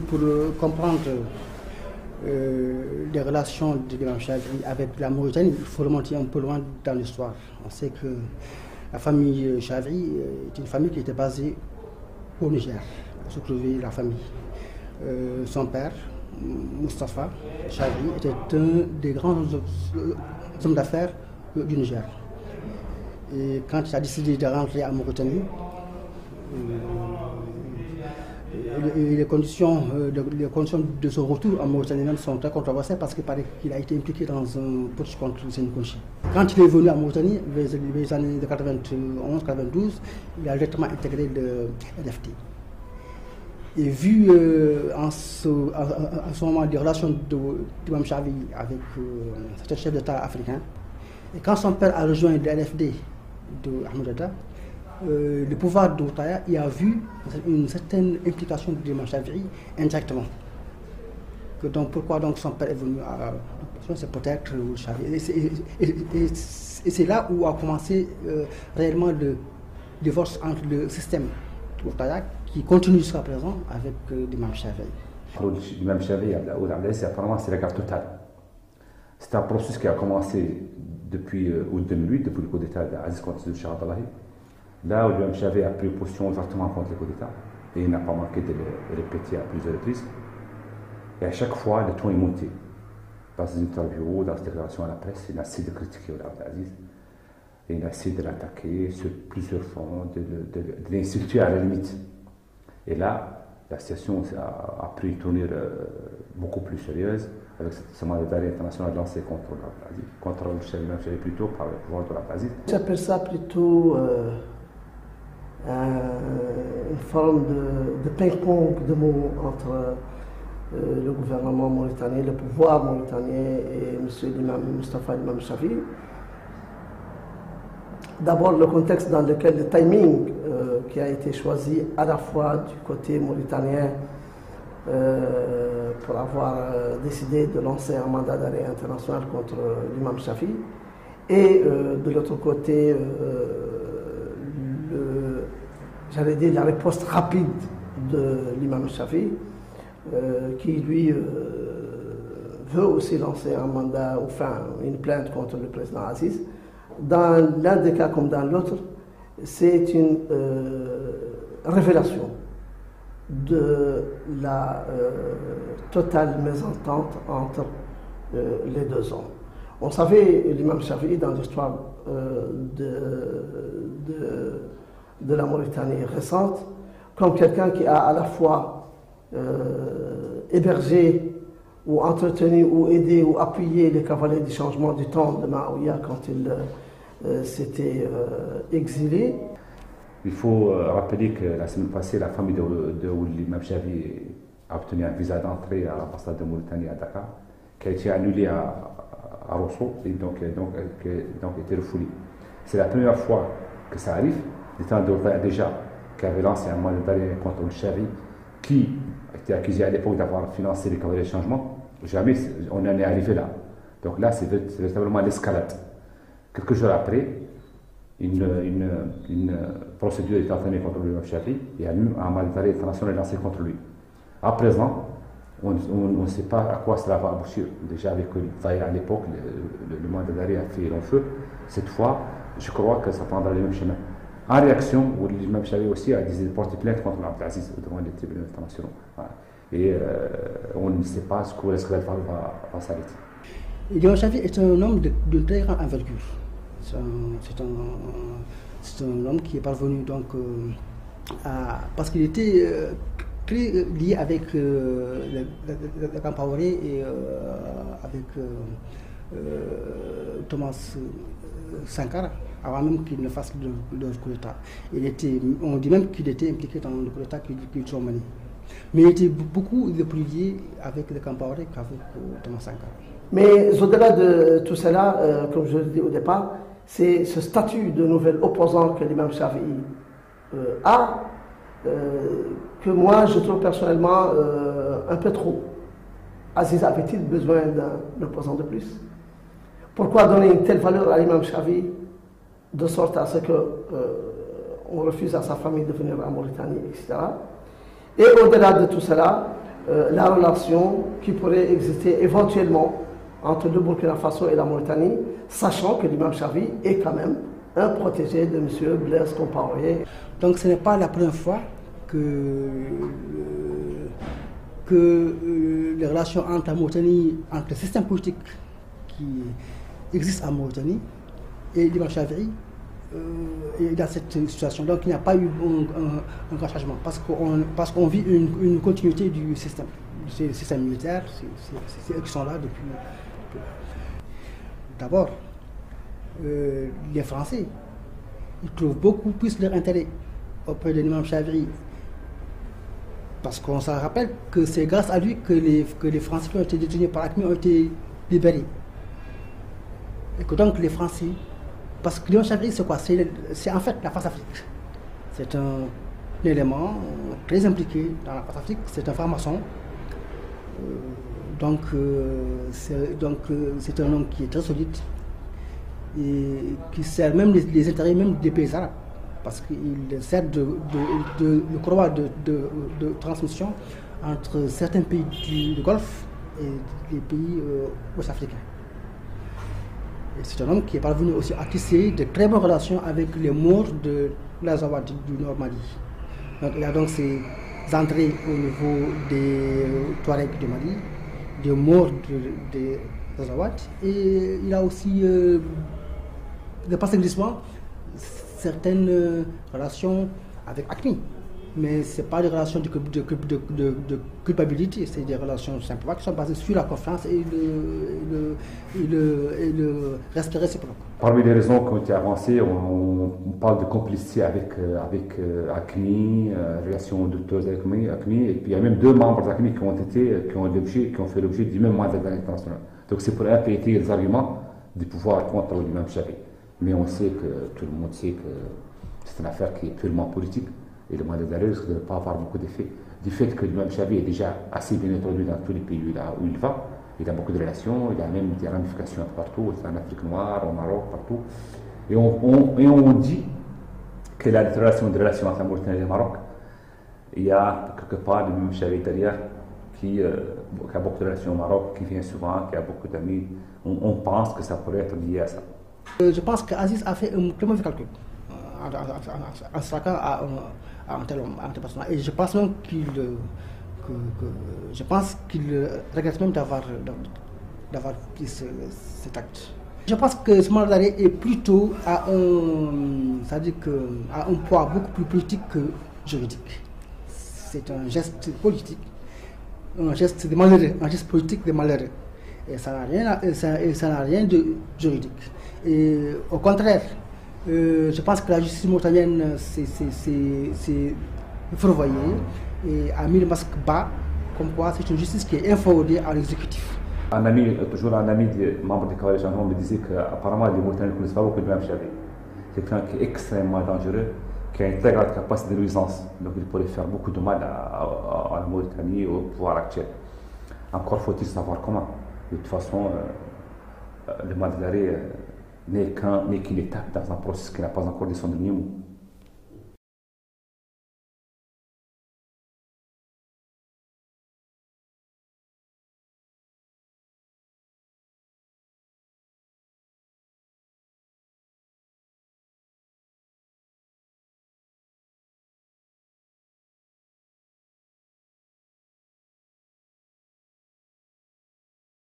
Pour comprendre les relations de l'imam Chafi'i avec la Mauritanie, il faut remonter un peu loin dans l'histoire. On sait que la famille Chafi'i est une famille qui était basée au Niger, où se trouvait la famille. Son père, Mustapha Chafi'i, était un des grands hommes d'affaires du Niger. Et quand il a décidé de rentrer en Mauritanie, les conditions de son retour en Mauritanie même sont très controversées parce qu'il paraît qu'il a été impliqué dans un putsch contre Sékou Kochi. Quand il est venu en Mauritanie, les années de 91-92, il a directement intégré le LFT. Et vu en ce moment des relations d'Imam Chafi'i avec certains chefs d'État africains, et quand son père a rejoint le LFD de Ahmed Dada, le pouvoir d'Outaya y a vu une certaine implication de l'imam Chafi'i indirectement. Donc pourquoi donc son père est venu à c'est peut-être le Chafi'i. Et c'est là où a commencé réellement le divorce entre le système d'Outaya qui continue jusqu'à présent avec l'imam Chafi'i. L'imam Chafi'i, apparemment, c'est la carte totale. C'est un processus qui a commencé depuis août 2008, depuis le coup d'État d'Aziz contre Cheikh Abdallahi. Là où l'imam Chafi'i a pris position ouvertement contre le coup d'État, et il n'a pas manqué de le répéter à plusieurs reprises. Et à chaque fois, le ton est monté. Dans ses interviews, dans ses déclarations à la presse, il a essayé de critiquer Abdelaziz. Et il a essayé de l'attaquer sur plusieurs fronts, de l'insulter à la limite. Et là, la situation a pris une tournure beaucoup plus sérieuse, avec ce mandat d'arrêt international lancé contre l'imam Chafi'i plutôt par le pouvoir de l'Abdelaziz. J'appelle ça plutôt une forme de ping-pong de mots entre le gouvernement mauritanien, le pouvoir mauritanien et M. Mustapha Imam Chafi'i. D'abord, le contexte dans lequel le timing qui a été choisi à la fois du côté mauritanien pour avoir décidé de lancer un mandat d'arrêt international contre l'imam Chafi'i et de l'autre côté j'allais dire la riposte rapide de l'imam Chafi'i qui lui veut aussi lancer un mandat, enfin une plainte contre le président Aziz. Dans l'un des cas comme dans l'autre, c'est une révélation de la totale mésentente entre les deux hommes. On savait l'imam Chafi'i dans l'histoire de la Mauritanie récente comme quelqu'un qui a à la fois hébergé ou entretenu ou aidé ou appuyé les cavaliers du changement du temps de Maouya quand il s'était exilé. Il faut rappeler que la semaine passée, la famille de l'imam Chafi'i a obtenu un visa d'entrée à l'ambassade de Mauritanie à Dakar, qui a été annulé à Rosso et donc été refoulé. C'est la première fois que ça arrive. L'État d'Outaya déjà qui avait lancé un mandat d'arrêt contre le Chafi'i, qui était accusé à l'époque d'avoir financé les cavaliers de changement. Jamais on en est arrivé là. Donc là, c'est véritablement l'escalade. Quelques jours après, une procédure est entamée contre l'imam Chafi'i et un mandat d'arrêt international est lancé contre lui. À présent, on ne sait pas à quoi cela va aboutir. Déjà avec à l'époque, le mandat d'arrêt a fait long feu. Cette fois, je crois que ça prendra le même chemin. En réaction, l'imam Chafi'i aussi a décidé de porter plainte contre Abdelaziz devant les tribunaux internationaux. Voilà. Et on ne sait pas ce que l'escalade va s'arrêter. L'imam Chafi'i est un homme de très grande envergure. C'est un homme qui est parvenu donc parce qu'il était très lié avec le Campaoré et avec Thomas Sankara, avant même qu'il ne fasse le coup d'État. On dit même qu'il était impliqué dans le coup d'État qu'ils ont mené. Mais il était beaucoup plus lié avec le Campaoré qu'avec Thomas Sankara. Mais au-delà de tout cela, comme je l'ai dit au départ, c'est ce statut de nouvel opposant que l'imam Chafi'i a, que moi je trouve personnellement un peu trop. Aziz avait-il besoin d'un opposant de plus? Pourquoi donner une telle valeur à l'imam Chafi'i de sorte à ce qu'on refuse à sa famille de venir en Mauritanie, etc. Et au-delà de tout cela, la relation qui pourrait exister éventuellement entre le Burkina Faso et la Mauritanie, sachant que l'imam Chavi est quand même un protégé de M. Blaise Compaoré. Donc ce n'est pas la première fois que les relations entre la Mauritanie, entre le système politique qui existe en Mauritanie et l'imam Chavi est dans cette situation. Donc il n'y a pas eu un grand changement parce qu'on vit une continuité du système militaire, c'est eux qui sont là depuis. D'abord, les Français, ils trouvent beaucoup plus leur intérêt auprès de l'imam Chavi parce qu'on se rappelle que c'est grâce à lui que les Français qui ont été détenus par AQMI ont été libérés. Et que donc les Français, parce que l'imam Chavi c'est quoi? C'est en fait la France-Afrique. C'est un élément très impliqué dans la France-Afrique, c'est un franc-maçon. Donc c'est un homme qui est très solide et qui sert même les intérêts même des pays arabes parce qu'il sert de couloir de transmission entre certains pays du Golfe et les pays ouest-africains. C'est un homme qui est parvenu aussi à tisser de très bonnes relations avec les Maures de l'Azawad du Nord Mali. Donc, il y a donc ces entrées au niveau des Touaregs du Mali, des Maures des Azawad, et il a aussi de par ce glissement certaines relations avec AQMI. Mais ce n'est pas des relations de culpabilité, c'est des relations simplement qui sont basées sur la confiance et le respect réciproque. Parmi les raisons qui ont été avancées, on parle de complicité avec AQMI, relation douteuse avec AQMI, et puis il y a même 2 membres d'AQMI qui ont fait l'objet du même mandat international. Donc c'est pour appuyer les arguments du pouvoir contre l'imam Chavi. Mais on sait que tout le monde sait que c'est une affaire qui est purement politique. Et le mandat d'arrêt risque de ne pas avoir beaucoup d'effet. Du fait que l'imam Chavi est déjà assez bien introduit dans tous les pays où il va, il a beaucoup de relations, il a même des ramifications un peu partout, en Afrique noire, au Maroc, partout. Et on dit que la relation entre la Mauritanie et le Maroc, il y a quelque part l'imam Chavi derrière qui a beaucoup de relations au Maroc, qui vient souvent, qui a beaucoup d'amis. On pense que ça pourrait être lié à ça. Je pense qu'Aziz a fait un très mauvais calcul en s'attaquant à un tel personnage. Et je pense même qu'il regrette même d'avoir pris cet acte. Je pense que ce mandat d'arrêt est plutôt à un poids beaucoup plus politique que juridique. C'est un geste politique, un geste de malheureux, un geste politique de malheureux. Et ça n'a rien de juridique. Et au contraire, je pense que la justice mauritanienne s'est fourvoyée et a mis le masque bas, comme quoi c'est une justice qui est inféodée à l'exécutif. Toujours un ami des membres des cavaliers gendarmes me disait qu'apparemment les Mauritaniens ne connaissent pas beaucoup de l'imam Chavi. C'est quelqu'un qui est extrêmement dangereux, qui a une très grande capacité de nuisance, donc il pourrait faire beaucoup de mal à la Mauritanie et au pouvoir actuel. Encore faut-il savoir comment. De toute façon, le mandat d'arrêt n'est qu'une étape dans un processus qui n'a pas encore descendu au niveau.